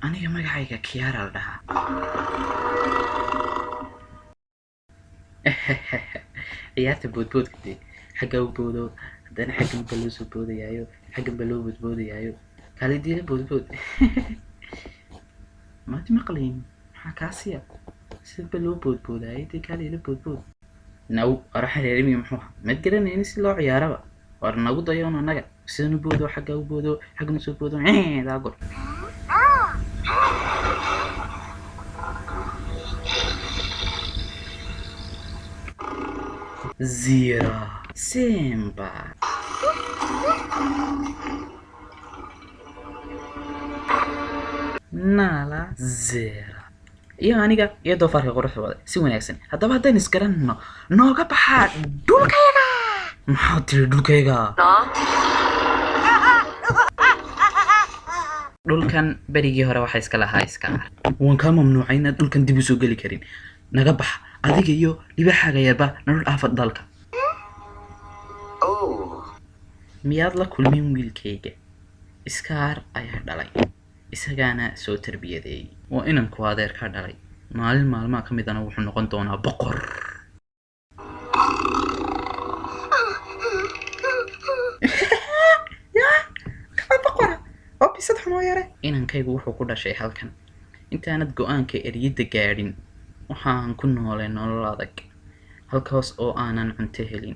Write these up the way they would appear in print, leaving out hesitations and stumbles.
aniga magacayga Kiara la dhahaa. ciyaarta boodboodka dee xagga u boodo haddana xaggan baa loo soo boodayaayo xaggan baa loo boodboodayaayo kala diila boodbood. maad maqlayn maxaa kaasiya sida baa loo boodboodayay dee kala ila boodbood naw araxa reerimi muxuu mad garanayni si loo ciyaaraba war nagu dayoon anaga sidanu boodo xagga u boodo xaggan soo boodo daa gor Zero Simba Nala Zero iyo aniga iyo doofarka quruxda wada si wanaagsan haddaba haddaan isgaranno nooga baxaa dhulkayga maxaa tiri dhulkayga dhulkan berigii hore waxa iska lahaa iska waan ka mamnuucay inaad dhulkan dib u soo geli karin naga bax adiga iyo libaaxaaga yarba nolol aafad dalka miyaad la kulmin wiilkayga iskaar ayaa dhalay isagaana soo tarbiyadeeyay waa inanku adeer ka dhalay maalin maalmaha ka midana wuxuu noqon doonaa boqor inankaygu wuxuu ku dhashay halkan intaanad go-aanka eryada gaadhin waxaan ku noolay nolol adag halkaas oo aanan cunto helin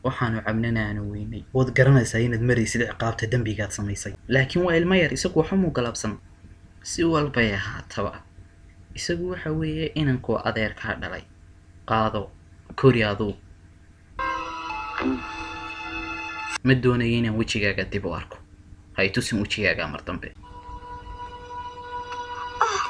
waxaanu cabnanaanu weynay waad garanaysaa inaad maraysid ciqaabta dambigaad samaysay laakiin waa ilmo yar isagu waxa muu galabsan si walbay ahaataba isagu waxa weeye inanku adeer ka dhalay qaado kori aduu ma doonayo inaan wejigaaga dib u arko hay tusin wejigaaga mar dambe